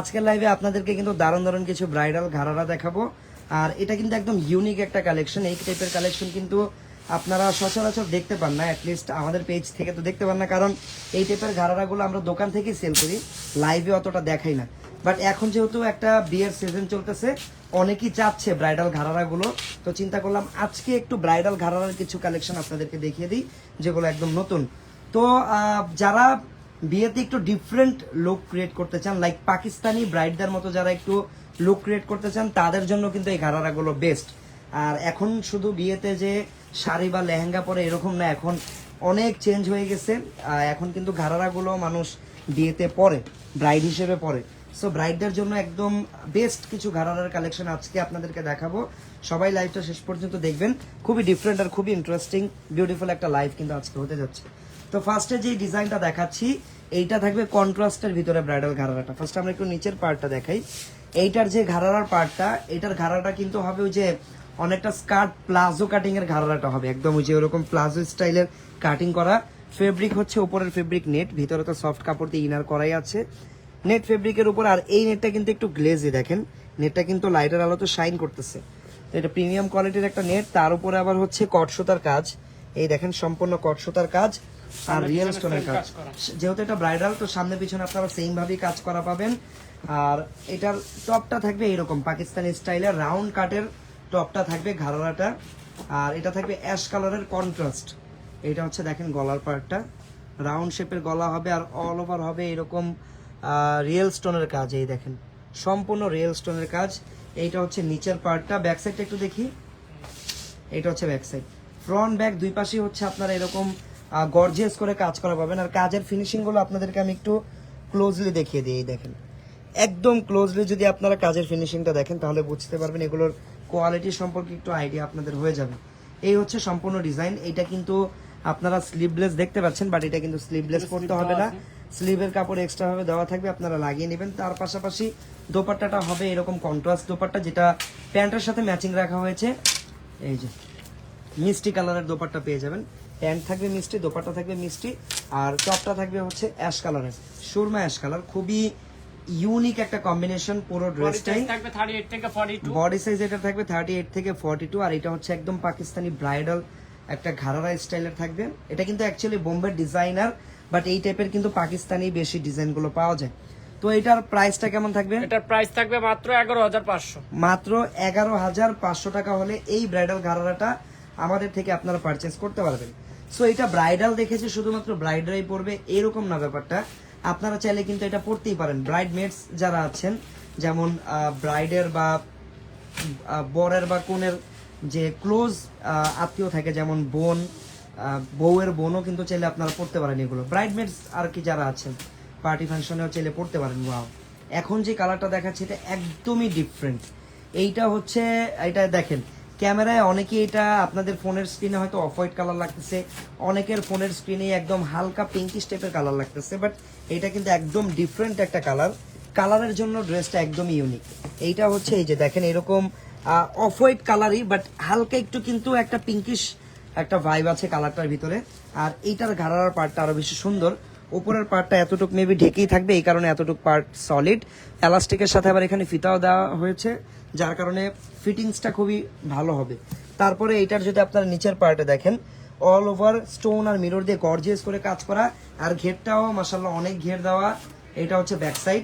আজকের লাইভে আপনাদেরকে কিন্তু দারুণ দারুণ কিছু ব্রাইডাল ঘাড়ারা দেখাবো। আর এটা কিন্তু একদম ইউনিক একটা কালেকশন। এই টাইপের কালেকশন কিন্তু আপনারা সচরাচর দেখতে পান না, অ্যাটলিস্ট আমাদের পেজ থেকে তো দেখতে পান না, কারণ এই টাইপের ঘাড়ারাগুলো আমরা দোকান থেকেই সেল করি, লাইভে অতটা দেখাই না। বাট এখন যেহেতু একটা বিয়ের সিজন চলতেছে, অনেকেই চাচ্ছে ব্রাইডাল ঘাড়ারাগুলো, তো চিন্তা করলাম আজকে একটু ব্রাইডাল ঘাড়ারার কিছু কালেকশন আপনাদেরকে দেখিয়ে দিই, যেগুলো একদম নতুন। তো যারা বিয়েতে একটু ডিফারেন্ট লুক ক্রিয়েট করতে চান, লাইক পাকিস্তানি ব্রাইডদের মতো যারা একটু লুক ক্রিয়েট করতে চান, তাদের জন্য কিন্তু এই ঘাড়ারাগুলো বেস্ট। আর এখন শুধু বিয়েতে যে শাড়ি বা লেহেঙ্গা পরে এরকম না, এখন অনেক চেঞ্জ হয়ে গেছে। এখন কিন্তু ঘাড়ারাগুলো মানুষ বিয়েতে পরে, ব্রাইড হিসেবে পরে। সো ব্রাইডদের জন্য একদম বেস্ট কিছু ঘাড়ারার কালেকশন আজকে আপনাদেরকে দেখাবো। সবাই লাইভটা শেষ পর্যন্ত দেখবেন, খুবই ডিফারেন্ট আর খুবই ইন্টারেস্টিং বিউটিফুল একটা লাইভ কিন্তু আজকে হতে যাচ্ছে। তো ফার্স্টে যে ডিজাইনটা দেখাচ্ছি, এইটা থাকবে কন্ট্রাস্টের ভিতরে ব্রাইডাল ঘাড়ারাটা। ফার্স্ট আমরা একটু নিচের পার্টটা দেখাই। এইটার যে ঘাড়ারার পার্টটা, এটার ঘাড়াটা কিন্তু হবে ওই যে অনেকটা স্কার্ট প্লাজো কাটিং এর ঘাড়ারাটা হবে, একদম ওই যে ওরকম প্লাজো স্টাইলের কাটিং করা। ফেব্রিক হচ্ছে উপরের ফেব্রিক নেট, ভিতরে তো সফট কাপড় দিয়ে ইনার করাই আছে নেট ফেব্রিকের উপর। আর এই নেটটা কিন্তু একটু গ্লেজি, দেখেন নেটটা কিন্তু লাইটের আলো তো শাইন করতেছে। তো এটা প্রিমিয়াম কোয়ালিটির একটা নেট, তার উপরে আবার হচ্ছে কট সুতার কাজ। এই দেখেন সম্পূর্ণ কট সুতার কাজ আর রিয়েল স্টোনের কাজ। যেহেতু এটা ব্রাইডাল, তো সামনে পিছনে আপনারা সেম ভাবেই কাজ করা পাবেন। আর এটার টপটা থাকবে এইরকম পাকিস্তানি স্টাইলের রাউন্ড কাটের টপটা থাকবে ঘাড়ারাটা। আর এটা থাকবে অ্যাশ কালারের কন্ট্রাস্ট। এটা হচ্ছে দেখেন গলার পার্টটা রাউন্ড শেপের গলা হবে, আর অল ওভার হবে এরকম রিয়েল স্টোনের কাজ। এই দেখেন সম্পূর্ণ রিয়েল স্টোনের কাজ। এইটা হচ্ছে নিচের পার্টটা। ব্যাক সাইডটা একটু দেখি, এটা হচ্ছে ব্যাক সাইড। ফ্রন্ট ব্যাক দুই পাশেই হচ্ছে আপনারা এরকম গর্জিয়াস করে কাজ করা পাবেন। আর কাজের ফিনিশিং গুলো আপনাদেরকে আমি একটু ক্লোজলি দেখিয়ে দিই। এই দেখেন একদম ক্লোজলি যদি আপনারা কাজের ফিনিশিংটা দেখেন, তাহলে বুঝতে পারবেন এগুলোর কোয়ালিটি সম্পর্কে একটু আইডিয়া আপনাদের হয়ে যাবে। এই হচ্ছে সম্পূর্ণ ডিজাইন। এটা কিন্তু আপনারা স্লিভলেস দেখতে পাচ্ছেন, বাট এটা কিন্তু স্লিভলেস করতে হবে না, স্লিভের কাপড় এক্সট্রা ভাবে দেওয়া থাকবে, আপনারা লাগিয়ে নেবেন। তার পাশাপাশি দোপাট্টাটা হবে এরকম কন্ট্রাস্ট দোপাট্টা, যেটা প্যান্টের সাথে ম্যাচিং রাখা হয়েছে। এই যে মিষ্টি কালারের দোপাট্টা পেয়ে যাবেন, প্যান্ট থাকবে মিষ্টি, দোপাট্টা থাকবে মিষ্টি, আর টপটা থাকবে হচ্ছে অ্যাশ কালারের, সুরমা অ্যাশ কালার। খুবই ইউনিক একটা কম্বিনেশন পুরো ড্রেসটাই। বডি সাইজ এটা থাকবে 38 থেকে 42। আর এটা হচ্ছে একদম পাকিস্তানি ব্রাইডাল একটা ঘাড়ারা স্টাইলের থাকবে। এটা কিন্তু অ্যাকচুয়ালি বোম্বের ডিজাইনার, বাট এই টাইপের কিন্তু পাকিস্তানি বেশি ডিজাইনগুলো পাওয়া যায়। তো এটার প্রাইসটা কেমন থাকবে? এটার প্রাইস থাকবে মাত্র 11,500। মাত্র 11,500 টাকা হলে এই ব্রাইডাল ঘাড়ারাটা আমাদের থেকে আপনারা পারচেজ করতে পারবেন। সো এটা ব্রাইডাল দেখেছি শুধুমাত্র ব্রাইডরাই পরবে এরকম না ব্যাপারটা, আপনারা চাইলে কিন্তু এটা পরতেই পারেন। ব্রাইড মেডস যারা আছেন, যেমন ব্রাইডের বা বরের বা কোনের যে ক্লোজ আত্মীয় থাকে, যেমন বোন, বউয়ের বোনও কিন্তু চাইলে আপনারা পড়তে পারেন এগুলো। ব্রাইড মেডস আর কি যারা আছেন পার্টি ফাংশনেও চাইলে পড়তে পারেন। ওয়াও, এখন যে কালারটা দেখাচ্ছি এটা একদমই ডিফারেন্ট। এইটা হচ্ছে, এটা দেখেন ক্যামেরায় অনেকে এটা আপনাদের ফোনের স্ক্রিনে হয়তো অফ হোয়াইট কালার লাগতেছে, অনেকের ফোনের স্ক্রিনে একদম হালকা পিঙ্কিশ টাইপের কালার লাগতেছে, বাট এটা কিন্তু একদম ডিফারেন্ট একটা কালার। কালারের জন্য ড্রেসটা একদমই ইউনিক। এইটা হচ্ছে এই যে দেখেন এরকম অফ হোয়াইট কালারই, বাট হালকা একটু কিন্তু একটা পিঙ্কিশ একটা ভাইব আছে কালারটার ভিতরে। আর এইটার ঘাড়ার পার্টটা আরো বেশি সুন্দর। উপরের পার্টটা এতটুকু মেবি ঢেকেই থাকবে, এই কারণে এতটুকু পার্ট সলিড। এলাস্টিকের সাথে আবার এখানে ফিতাও দেওয়া হয়েছে, যার কারণে ফিটিংসটা খুবই ভালো হবে। তারপরে এইটার যদি আপনারা নিচের পার্টে দেখেন, অল ওভার স্টোন আর মিরর দিয়ে গর্জিয়াস করে কাজ করা, আর ঘেরটাও মাশাআল্লাহ অনেক ঘের দেওয়া। এটা হচ্ছে ব্যাক সাইড।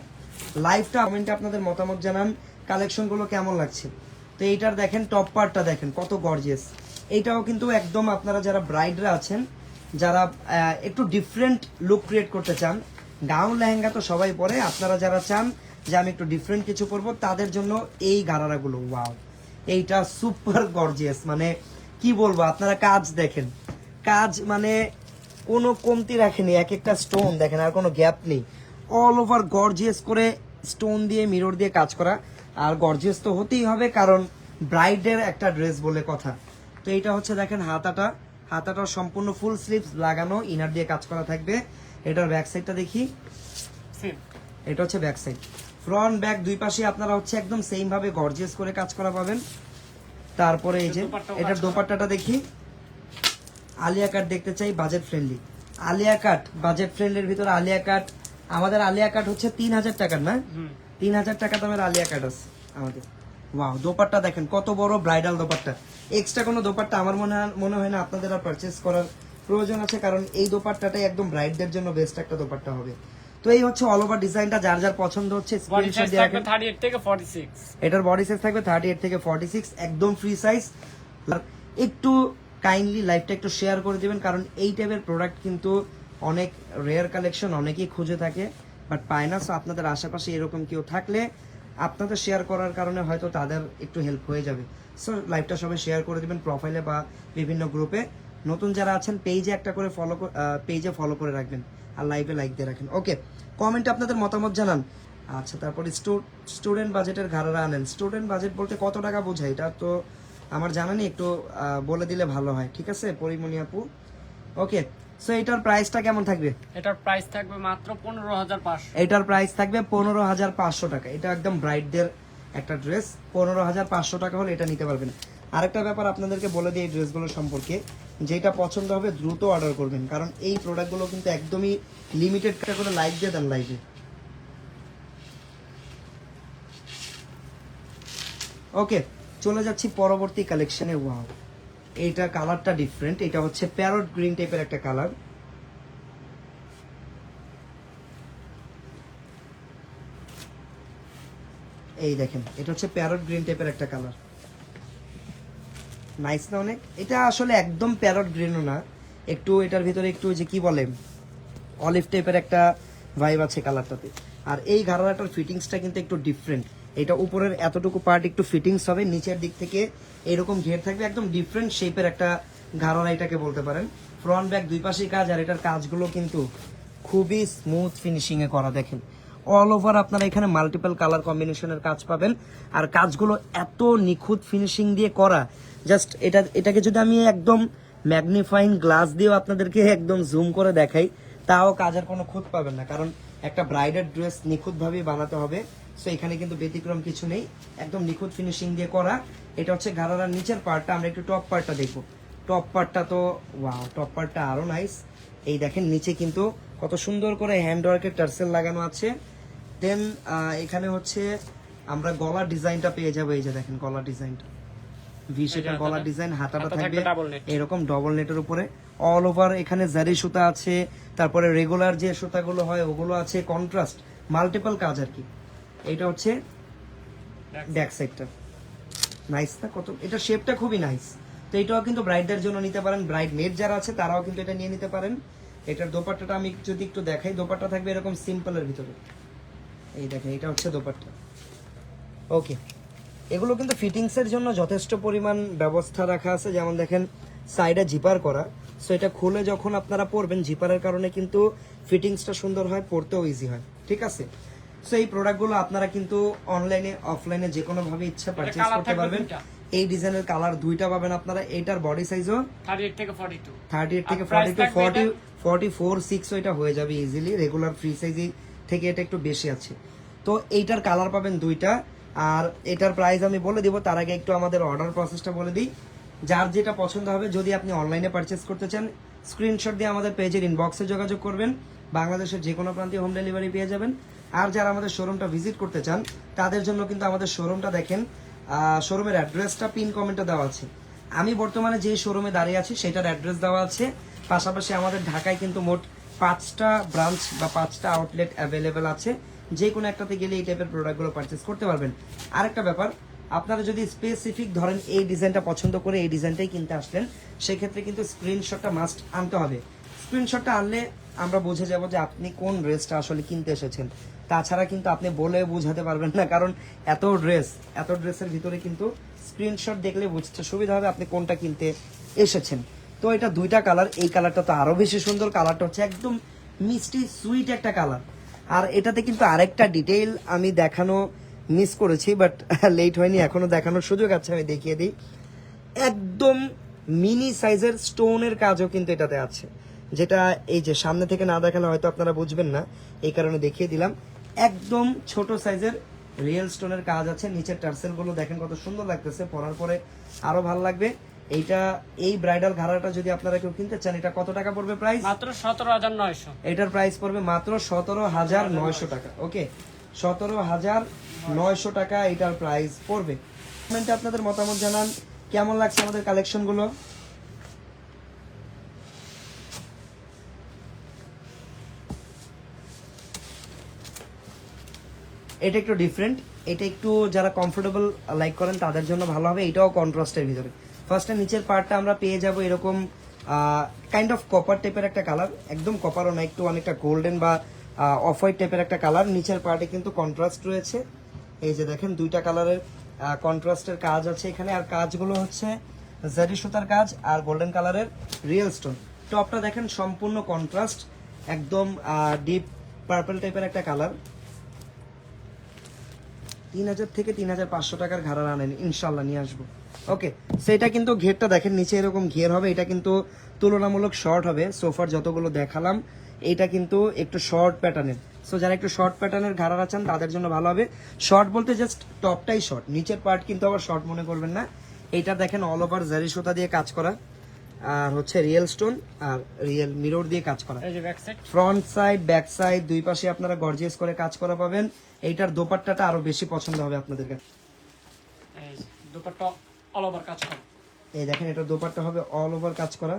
লাইভটা কমেন্টে আপনাদের মতামত জানান কালেকশনগুলো কেমন লাগছে। তো এইটার দেখেন টপ পার্টটা দেখেন কত গর্জিয়াস। এইটাও কিন্তু একদম আপনারা যারা ব্রাইডরা আছেন, যারা একটু ডিফারেন্ট লুক ক্রিয়েট করতে চান, গাউন লেহেঙ্গা তো সবাই পরে, আপনারা যারা চান যে আমি একটু ডিফারেন্ট কিছু পরবো, তাদের জন্য এই ঘাড়ারাগুলো। ওয়াও, এইটা সুপার গর্জিয়াস, মানে কি বলবো, আপনারা কাজ দেখেন, কাজ মানে কোনো কমতি রাখেনি, এক একটা স্টোন দেখেন আর কোনো গ্যাপ নেই, অল ওভার গর্জিয়াস করে স্টোন দিয়ে মিরর দিয়ে কাজ করা। আর গর্জিয়াস তো হতেই হবে, কারণ ব্রাইডের একটা ড্রেস বলে কথা। তো এইটা হচ্ছে দেখেন হাতাটা, হাতাটা সম্পূর্ণ ফুল স্লিভস লাগানো, ইনার দিয়ে কাজ করা থাকবে। এটার ব্যাক সাইডটা দেখি, এটা হচ্ছে ব্যাক সাইড। ফ্রন্ট ব্যাক দুই পাশে আপনারা হচ্ছে একদম সেম ভাবে গর্জিয়াস করে কাজ করা পাবেন। তারপরে এই যে এটার দোপাট্টাটা দেখি, আলিয়া কাট দেখতে চাই, বাজেট ফ্রেন্ডলি আলিয়া কাট, বাজেট ফ্রেন্ডলির ভিতরে আলিয়া কাট। আমাদের আলিয়া কাট হচ্ছে 3,000 টাকার না, 3000 টাকা দামের আলিয়া কাট আছে আমাদের। ওয়াও, দোপাট্টা দেখেন কত বড় ব্রাইডাল দোপাট্টা। এক্সট্রা কোনো দোপাট্টা আমার মনে হয় না আপনাদের আর পারচেজ করার প্রয়োজন আছে, কারণ এই দোপাট্টাটাই একদম ব্রাইডদের জন্য বেস্ট একটা দোপাট্টা হবে। তো এই হচ্ছে অল ওভার ডিজাইনটা, যার যার পছন্দ হচ্ছে বডি স্ক্রিনশট সাইজ দিয়ে থাকবে রাখেন। 38 থেকে 46। এটার বডি সাইজ থাকবে 38 থেকে 46, একদম ফ্রি সাইজ। আর একটু কাইন্ডলি লাইভটা একটু শেয়ার করে দিবেন, কারণ এই টাইপের প্রোডাক্ট কিন্তু অনেক রেয়ার কালেকশন, অনেকেই খুঁজে থাকে বাট পায় না। সো আপনাদের আশেপাশে এরকম কেউ থাকলে আপনাদের শেয়ার করার কারণে হয়তো তাদের একটু হেল্প হয়ে যাবে। সো লাইভটা সবাই শেয়ার করে দিবেন প্রোফাইলে বা বিভিন্ন গ্রুপে। নতুন যারা আছেন পেজে একটা করে পেজে ফলো করে রাখবেন আর লাইভে লাইক দিয়ে রাখেন। ওকে, কমেন্টে আপনাদের মতামত জানান। আচ্ছা, তারপরে স্টুডেন্ট বাজেটের ঘাড়ারা আনেন। স্টুডেন্ট বাজেট বলতে কত টাকা বোঝায় এটা তো আমার জানা নেই, একটু বলে দিলে ভালো হয়। ঠিক আছে পরিমণি আপু। ওকে, সো এটার প্রাইসটা কেমন থাকবে? এটার প্রাইস থাকবে মাত্র 15500। এটার প্রাইস থাকবে 15500 টাকা। এটা একদম ব্রাইডদের একটা ড্রেস, 15500 টাকা হলে এটা নিতে পারবেন। আরেকটা ব্যাপার আপনাদেরকে বলে দিই এই ড্রেসগুলো সম্পর্কে, যেটা পছন্দ হবে দ্রুত অর্ডার করবেন, কারণ এই প্রোডাক্টগুলো কিন্তু একদমই লিমিটেড করে লাইক দিয়ে দেন লাইভে। ওকে, চলে যাচ্ছি পরবর্তী কালেকশনে। ওয়াও, এইটা কালারটা ডিফারেন্ট। এটা হচ্ছে প্যারট গ্রিন টাইপের একটা কালার। এই দেখেন, এটা হচ্ছে প্যারট গ্রিন টাইপের একটা কালার। নাইস না অনেক? এটা আসলে একদম প্যারট গ্রিনও না, একটু এটার ভিতরে একটু যে কি বলে অলিভ টাইপের একটা ভাইব আছে কালারটাতে। আর এই ঘাড়াটার ফিটিংসটা কিন্তু একটু ডিফারেন্ট। এটা উপরের এতটুকু পার্ট একটু ফিটিংস হবে, নিচের দিক থেকে এরকম ঘের থাকবে, একদম ডিফারেন্ট শেপের একটা ঘাড়া এটাকে বলতে পারেন। ফ্রন্ট ব্যাক দুই পাশেই কাজ, আর এটার কাজগুলো কিন্তু খুবই স্মুথ ফিনিশিং এ করা। দেখেন অল ওভার আপনারা এখানে মাল্টিপল কালার কম্বিনেশনের কাজ পাবেন, আর কাজগুলো এত নিখুঁত ফিনিশিং দিয়ে করা, জাস্ট এটাকে যদি আমি একদম ম্যাগনিফাইং গ্লাস দিয়েও আপনাদেরকে একদম জুম করে দেখাই, তাও কাজের কোনো খুঁত পাবেন না, কারণ একটা ব্রাইডাল ড্রেস নিখুঁতভাবেই বানাতে হবে। সো এখানে কিন্তু ব্যতিক্রম কিছু নেই, একদম নিখুঁত ফিনিশিং দিয়ে করা। এটা হচ্ছে ঘাড়ার নিচের পার্টটা। আমরা একটু টপ পার্টটা দেখবো। টপ পার্টটা তো ওয়াও, টপ পার্টটা আরো নাইস। এই দেখেন নিচে কিন্তু কত সুন্দর করে হ্যান্ড ওয়ার্কের টার্সেল লাগানো আছে। দেন এখানে হচ্ছে আমরা গলার ডিজাইনটা পেয়ে যাবো। এই যে দেখেন গলার ডিজাইনটা, ভি শেপের গলার ডিজাইন, হাতাটা থাকবে এরকম ডবল নেটের উপরে। অল ওভার এখানে জারি সুতা আছে, তারপরে রেগুলার যে সুতাগুলো হয় ওগুলো আছে, কন্ট্রাস্ট মাল্টিপল কাজ আর কি। এটা হচ্ছে ব্যাক সাইডটা। নাইস না কত? এটা শেপটা খুবই নাইস। তো এটাও কিন্তু ব্রাইডদের জন্য নিতে পারেন, ব্রাইড মেড যারা আছে তারাও কিন্তু এটা নিয়ে নিতে পারেন। এটার দোপাট্টাটা আমি যদি একটু দেখাই, দোপাট্টা থাকবে এরকম সিম্পলের ভিতরে। এই দেখেন এটা হচ্ছে দোপাট্টা। ওকে, এগুলো কিন্তু ফিটিংসের জন্য যথেষ্ট পরিমাণ ব্যবস্থা রাখা আছে। যেমন দেখেন সাইডে জিপার করা, সো এটা খুলে যখন আপনারা পরবেন জিপারের কারণে কিন্তু ফিটিংসটা সুন্দর হয়, পরতেও ইজি হয়। ঠিক আছে, সো এই প্রোডাক্টগুলো আপনারা কিন্তু অনলাইনে অফলাইনে যে কোনো ভাবে ইচ্ছা পারচেজ করতে পারবেন। এই ডিজাইনের কালার দুইটা পাবেন আপনারা। এইটার বডি সাইজও 38 থেকে 42। 38 থেকে 42, 40, 44, 6 এটা হয়ে যাবে ইজিলি। রেগুলার ফ্রি সাইজ থেকে এটা একটু বেশি আছে। তো এইটার কালার পাবেন দুইটা। আর এটার প্রাইস আমি বলে দিব, তার আগে একটু আমাদের অর্ডার প্রসেসটা বলে দিই। যার যেটা পছন্দ হবে, যদি আপনি অনলাইনে পারচেস করতে চান, স্ক্রিনশট দিয়ে আমাদের পেজের ইনবক্সে যোগাযোগ করবেন। বাংলাদেশের যে কোনো প্রান্তে হোম ডেলিভারি পেয়ে যাবেন। আর যারা আমাদের শোরুমটা ভিজিট করতে চান তাদের জন্য কিন্তু আমাদের শোরুমটা দেখেন, শোরুমের অ্যাড্রেসটা পিন কমেন্টে দেওয়া আছে। আমি বর্তমানে যে শোরুমে দাঁড়িয়ে আছি সেটার অ্যাড্রেস দেওয়া আছে। পাশাপাশি আমাদের ঢাকায় কিন্তু মোট 5টা ব্রাঞ্চ বা 5টা আউটলেট অ্যাভেলেবেল আছে। যে কোনো একটাতে গেলে এই টাইপের প্রোডাক্টগুলো পারচেস করতে পারবেন। আরেকটা ব্যাপার, আপনারা যদি স্পেসিফিক ধরেন এই ডিজাইনটা পছন্দ করে এই ডিজাইনটাই কিনতে আসলেন, সেক্ষেত্রে কিন্তু স্ক্রিনশটটা মাস্ট আনতে হবে। স্ক্রিনশটটা আনলে আমরা বুঝে যাব যে আপনি কোন ড্রেসটা আসলে কিনতে এসেছেন। তাছাড়া কিন্তু আপনি বলে বোঝাতে পারবেন না, কারণ এত ড্রেসের ভিতরে কিন্তু স্ক্রিনশট দেখলে বুঝতে সুবিধা হবে আপনি কোনটা কিনতে এসেছেন। তো এটা দুইটা কালার, এই কালারটা তো আরো বেশি সুন্দর। কালারটা হচ্ছে একদম মিষ্টি সুইট একটা কালার। আর এটাতে কিন্তু আরেকটা ডিটেইল আমি দেখানো মিস করেছি, বাট লেট হয়নি, এখনো দেখানোর সুযোগ আছে, আমি দেখিয়ে দিই। একদম মিনি সাইজের স্টোনের কাজও কিন্তু এটাতে আছে, যেটা এই যে সামনে থেকে না দেখালে হয়তো আপনারা বুঝবেন না, এই কারণে দেখিয়ে দিলাম। একদম ছোট সাইজের রিয়েল স্টোনের কাজ আছে। নিচের টার্সেল গুলো দেখেন কত সুন্দর লাগতেছে, পরার পরে আরো ভালো লাগবে। এইটা এই ব্রাইডাল ঘাড়াটা যদি আপনারা কেউ কিনতে চান, এটা কত টাকা পড়বে প্রাইস? মাত্র 17900। এটার প্রাইস পড়বে মাত্র 17900 টাকা। ওকে, 17,900 টাকা এটার প্রাইস পড়বে। কমেন্টে আপনাদের মতামত জানান কেমন লাগছে আমাদের কালেকশনগুলো। এটা একটু ডিফারেন্ট, এটা একটু যারা কমফোর্টেবল লাইক করেন তাদের জন্য ভালো হবে। এটাও কন্ট্রাস্টের ভিতরে। ফার্স্টে নিচের পার্টটা আমরা পেয়ে যাব এরকম কাইন্ড অফ কপার টাইপের একটা কালার, একদম কপারও না, একটু অনেকটা গোল্ডেন বা অফ হোয়াইট টাইপের একটা কালার। নিচের পার্টে কিন্তু কন্ট্রাস্ট রয়েছে, এই যে দেখেন দুইটা কালারের কন্ট্রাস্টের কাজ আছে এখানে। আর কাজগুলো হচ্ছে জারি সুতার কাজ আর গোল্ডেন কালারের রিয়েল স্টোন। টপটা দেখেন সম্পূর্ণ কন্ট্রাস্ট, একদম ডিপ পার্পল টাইপের একটা কালার। 3,000 থেকে 3,500 টাকার ঘাড়া আনেন, ইনশাল্লাহ নিয়ে আসবো। ওকে, সেটা কিন্তু ঘেরটা দেখেন নিচে এরকম ঘের হবে, এটা কিন্তু তুলনামূলক শর্ট হবে। সোফার যতগুলো দেখালাম এটা কিন্তু একটু শর্ট প্যাটার্নের, সো যারা একটু শর্ট প্যাটার্নের ঘাড়া আছেন তাদের জন্য ভালো হবে। শর্ট বলতে জাস্ট টপটাই শর্ট, নিচের পার্ট কিন্তু আবার শর্ট মনে করবেন না। এইটা দেখেন অল ওভার জারি সুতা দিয়ে কাজ করা, আর হচ্ছে রিয়েল স্টোন আর রিয়েল মিরর দিয়ে কাজ করা। এই যে back side, front side back side দুই পাশে আপনারা গর্জিয়াস করে কাজ করা পাবেন। এইটার দোপাট্টাটা আরো বেশি পছন্দ হবে আপনাদের কাছে। এই যে দুপাট্টা অল ওভার কাজ করা। এই দেখেন এটার দোপাট্টা হবে অল ওভার কাজ করা।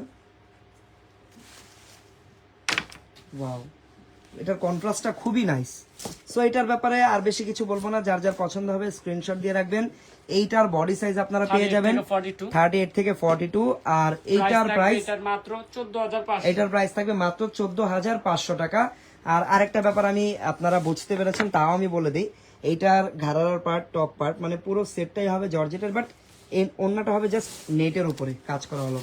ওয়াও, এটার কন্ট্রাস্টটা খুবই নাইস। সো এটার ব্যাপারে আর বেশি কিছু বলবো না, যার যার পছন্দ হবে স্ক্রিনশট দিয়ে রাখবেন। এইটার বডি সাইজ আপনারা পেয়ে যাবেন 38 থেকে 42, আর এইটার প্রাইস মাত্র 14,500। এটার প্রাইস থাকবে মাত্র 14,500 টাকা। আর আরেকটা ব্যাপার আমি আপনারা বুঝতে পেরেছেন তাও আমি বলে দিই, এইটার ঘাড়ার পার্ট টপ পার্ট মানে পুরো সেটটাই হবে জর্জেটের, বাট অন্যটা হবে জাস্ট নেটের উপরে কাজ করা হলো।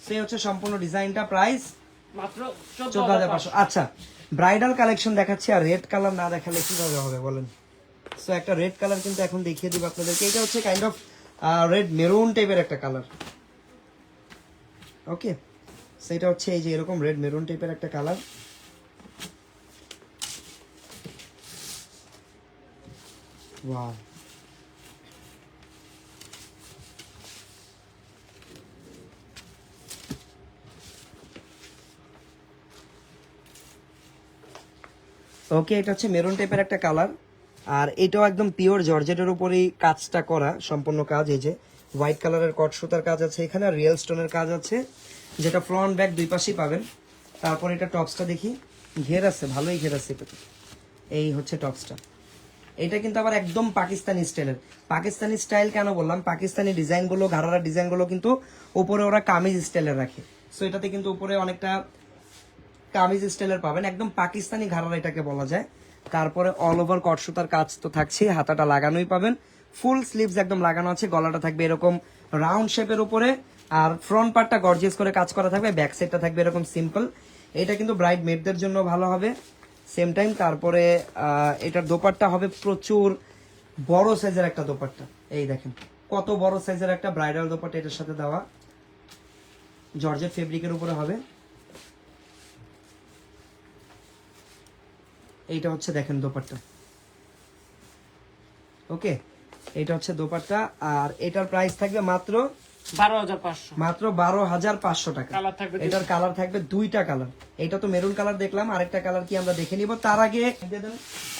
সেই হচ্ছে সম্পূর্ণ ডিজাইনটা, প্রাইস মাত্র 14,500। আচ্ছা, ব্রাইডাল কালেকশন দেখাচ্ছি আর রেড কালার না দেখালে কিভাবে হবে বলেন। সো একটা রেড কালার কিন্তু এখন দেখিয়ে দিব আপনাদেরকে। এটা হচ্ছে কাইন্ড অফ রেড মেরুন টাইপের একটা কালার। ওকে, সেটা হচ্ছে এই যে এরকম রেড মেরুন টাইপের একটা কালার। ওয়াও, ওকে, এটা হচ্ছে মেরুন টাইপের একটা কালার। আর এটাও একদম পিওর জর্জেটের উপরেই কাজটা করা, সম্পূর্ণ কাজ। এই যে হোয়াইট কালারের কট সুতার কাজ আছে এখানে, আর রিয়েল স্টোনের কাজ আছে, যেটা ফ্রন্ট ব্যাক দুই পাশেই পাবেন। তারপর এটা টপসটা দেখি, ঘের আছে, ভালোই ঘের আছে এটাতে। এই হচ্ছে টপসটা। এটা কিন্তু আবার একদম পাকিস্তানি স্টাইলের। পাকিস্তানি স্টাইল কেন বললাম, পাকিস্তানি ডিজাইনগুলো ঘাড়ারা ডিজাইনগুলো কিন্তু উপরে ওরা কামিজ স্টাইলের রাখে। সো এটাতে কিন্তু উপরে অনেকটা কামিজ স্টাইলের পাবেন, একদম পাকিস্তানি ঘাড়ারা এটাকে বলা যায়। তারপরে অল ওভার কট সুতার কাজ তো থাকছে, হাতাটা লাগানোই পাবেন, ফুল স্লিভস একদম লাগানো আছে, গলাটা থাকবে এরকম রাউন্ড শেপের উপরে, আর ফ্রন্ট পার্টটা গর্জিয়াস করে কাজ করা থাকবে, ব্যাক সাইডটা থাকবে এরকম সিম্পল। এটা কিন্তু ব্রাইড মেডদের জন্য ভালো হবে সেম টাইম। তারপরে এটার দোপাট্টা হবে প্রচুর বড় সাইজের একটা দোপাট্টা, এই দেখেন কত বড় সাইজের একটা ব্রাইডাল দোপাট্টা এটার সাথে দেওয়া, জর্জেট ফেব্রিকের উপরে হবে। এইটা হচ্ছে দেখেন দোপাট্টা। ওকে, এটা হচ্ছে দোপাট্টা, আর এটার প্রাইস থাকবে মাত্র 12,500। মাত্র 12,500 টাকা। কালার থাকবে এটার কালার থাকবে দুইটা কালার। এটা তো মেরুন কালার দেখলাম, আরেকটা কালার কি আমরা দেখে নিব। তার আগে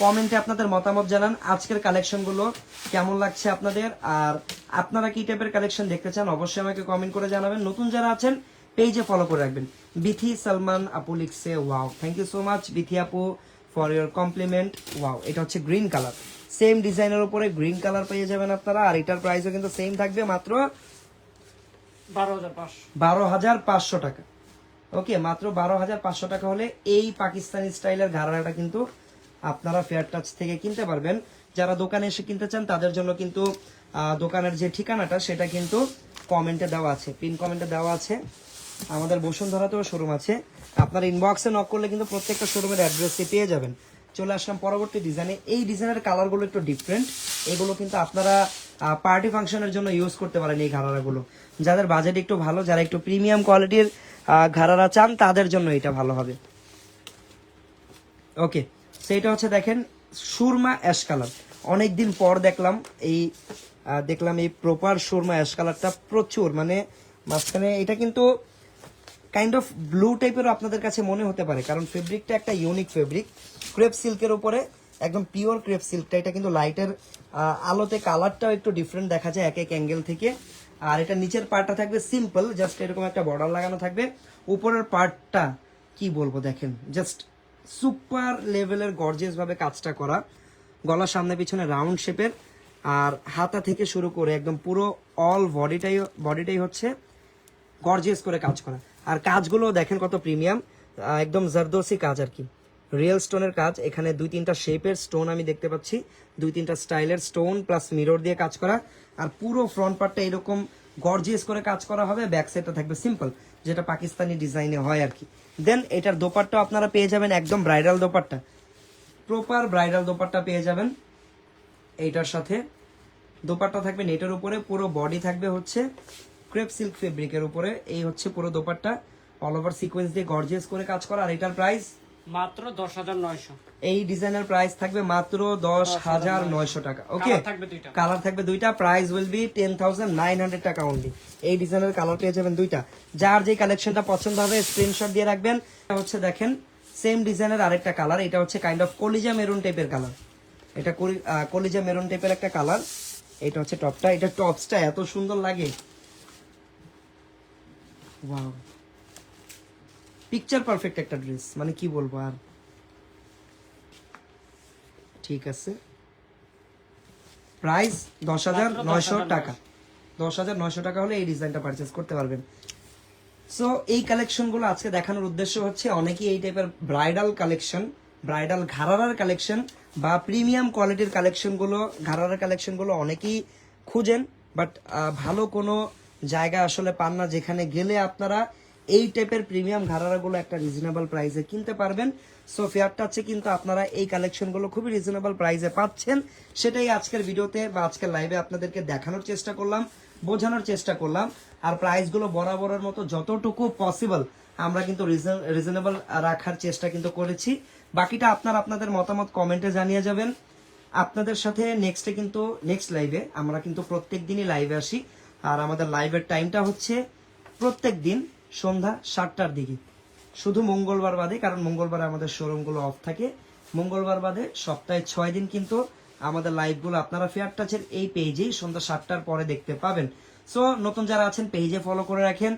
কমেন্টে আপনাদের মতামত জানান আজকের কালেকশন গুলো কেমন লাগছে আপনাদের, আর আপনারা কি টাইপের কালেকশন দেখতে চান অবশ্যই আমাকে কমেন্ট করে জানাবেন। নতুন যারা আছেন পেজে ফলো করে রাখবেন। বিথি সালমান আপু লিখছে wow, thank you so much Bithi আপু ফর ইউর কমপ্লিমেন্ট। ওয়াও, এটা হচ্ছে গ্রিন কালার, সেম ডিজাইনের উপরে গ্রিন কালার পেয়ে যাবেন আপনারা। আর এটার প্রাইসও কিন্তু সেম থাকবে, মাত্র 12,500 টাকা। ওকে, মাত্র 12,500 টাকা হলে এই পাকিস্তানি স্টাইলের ঘাড়াটা কিন্তু আপনারা ফেয়ার টাচ থেকে কিনতে পারবেন। যারা দোকানে এসে কিনতে চান তাদের জন্য কিন্তু দোকানের যে ঠিকানাটা সেটা কিন্তু কমেন্টে দেওয়া আছে, পিন কমেন্টে দেওয়া আছে। আমাদের বসুন্ধরাতেও শোরুম আছে, আপনারা ইনবক্সে নক করলে কিন্তু প্রত্যেকটা শোরুমের অ্যাড্রেসটি পেয়ে যাবেন। চলে আসলাম পরবর্তী ডিজাইনে। এই ডিজাইনের কালারগুলো একটু ডিফারেন্ট, এগুলো কিন্তু আপনারা পার্টি ফাংশনের জন্য ইউজ করতে পারেন। এই ঘাড়ারাগুলো যাদের বাজেট একটু ভালো, যারা একটু প্রিমিয়াম কোয়ালিটির ঘাড়ারা চান তাদের জন্য এটা ভালো হবে। ওকে, সেইটা হচ্ছে দেখেন সুরমা অ্যাশ কালার, অনেকদিন পর দেখলাম এই প্রপার সুরমা অ্যাশ কালারটা, প্রচুর মানে মাঝখানে এটা কিন্তু কাইন্ড অফ ব্লু টাইপের আপনাদের কাছে মনে হতে পারে, কারণ ফেব্রিকটা একটা ইউনিক ফেব্রিক, ক্রেপ সিল্কের উপরে একদম পিওর ক্রেপ সিল্কটা, এটা কিন্তু লাইটের আলোতে কালারটাও একটু ডিফারেন্ট দেখা যায় এক এক অ্যাঙ্গেল থেকে। আর এটা নিচের পার্টটা থাকবে সিম্পল, জাস্ট এরকম একটা বর্ডার লাগানো থাকবে। উপরের পার্টটা কি বলবো দেখেন, জাস্ট সুপার লেভেলের গর্জিয়াস ভাবে কাজটা করা, গলার সামনে পিছনে রাউন্ড শেপের, আর হাতা থেকে শুরু করে একদম পুরো অল বডিটাই হচ্ছে গর্জিয়াস করে কাজ করা। আর কাজগুলো দেখেন কত প্রিমিয়াম, একদম জারদোসি কাজ আর কি, রিয়েল স্টোনের কাজ। এখানে 2-3টা শেপের স্টোন আমি দেখতে পাচ্ছি, 2-3টা স্টাইলের স্টোন প্লাস মিরর দিয়ে কাজ করা। আর পুরো ফ্রন্ট পার্টটা এরকম গর্জিয়াস করে কাজ করা হবে, ব্যাক সাইডটা থাকবে সিম্পল, যেটা পাকিস্তানি ডিজাইনে হয় আর কি। দেন এটার দোপাট্টা আপনারা পেয়ে যাবেন একদম bridal dupatta, proper bridal dupatta পেয়ে যাবেন এইটার সাথে। দোপাট্টা থাকবে নেটের উপরে, পুরো বডি থাকবে হচ্ছে ক্রেপ সিল্ক ফেব্রিকের উপরে। এই হচ্ছে পুরো দোপাট্টা, অল ওভার সিকোয়েন্স দিয়ে গর্জিয়াস করে কাজ করা। আর এটার প্রাইস মাত্র 10,900। এই ডিজাইনের প্রাইস থাকবে মাত্র 10,900 টাকা। ওকে, কালার থাকবে দুইটা। কালার থাকবে দুইটা, প্রাইস উইল বি 10,900 টাকা অনলি। এই ডিজাইনের কালার পেয়ে যাবেন দুইটা। যার যে কালেকশনটা পছন্দ হবে স্ক্রিনশট দিয়ে রাখবেন। এটা হচ্ছে দেখেন সেম ডিজাইনের আরেকটা কালার, এটা হচ্ছে কাইন্ড অফ কলিজা মেরুন টাইপের কালার। এটা কলিজা মেরুন টাইপের একটা কালার। এটা হচ্ছে টপটা, এটা টপসটা এত সুন্দর লাগে, ওয়াও, পিকচার পারফেক্ট একটা ড্রেস, মানে কি বলবো আর। ঠিক আছে, প্রাইস 10,900 টাকা। 10,900 টাকা হলে এই ডিজাইনটা পারচেজ করতে পারবেন। সো এই কালেকশনগুলো আজকে দেখানোর উদ্দেশ্য হচ্ছে, অনেকেই এই টাইপের ব্রাইডাল কালেকশন, ব্রাইডাল ঘাড়ারার কালেকশন বা প্রিমিয়াম কোয়ালিটির কালেকশনগুলো, ঘাড়ারার কালেকশনগুলো অনেকেই খুঁজেন, বাট ভালো কোনো জায়গা আসলে পান না যেখানে গেলে আপনারা এই টাইপের প্রিমিয়াম ঘাড়ারাগুলো একটা রিজনেবল প্রাইসে কিনতে পারবেন। সো ফেয়ারটা হচ্ছে কিন্তু আপনারা এই কালেকশনগুলো খুবই রিজনেবল প্রাইসে পাচ্ছেন, সেটাই আজকের ভিডিওতে বা আজকের লাইভে আপনাদেরকে দেখানোর চেষ্টা করলাম, বোঝানোর চেষ্টা করলাম। আর প্রাইসগুলো বরাবরের মতো যতটুকু পসিবল আমরা কিন্তু রিজনেবল রাখার চেষ্টা কিন্তু করেছি। বাকিটা আপনাদের মতামত কমেন্টে জানিয়ে যাবেন। আপনাদের সাথে নেক্সট লাইভে আমরা কিন্তু প্রত্যেক দিনই লাইভে আসি, আর আমাদের লাইভের টাইমটা হচ্ছে প্রত্যেক দিন সন্ধ্যা 7টার দিকে, শুধু মঙ্গলবার বাদে, কারণ মঙ্গলবার আমাদের শোরুমগুলো অফ থাকে। মঙ্গলবার বাদে সপ্তাহে 6 দিন কিন্তু আমাদের লাইভগুলো আপনারা ফেয়ার টাচের এই পেজেই সন্ধ্যা 7টার পরে দেখতে পাবেন। সো নতুন যারা আছেন পেজে ফলো করে রাখেন।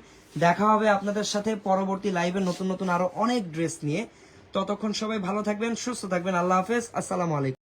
দেখা হবে আপনাদের সাথে পরবর্তী লাইভে নতুন নতুন আরো অনেক ড্রেস নিয়ে। ততক্ষণ সবাই ভালো থাকবেন, সুস্থ থাকবেন। আল্লাহ হাফেজ, আসসালামু আলাইকুম।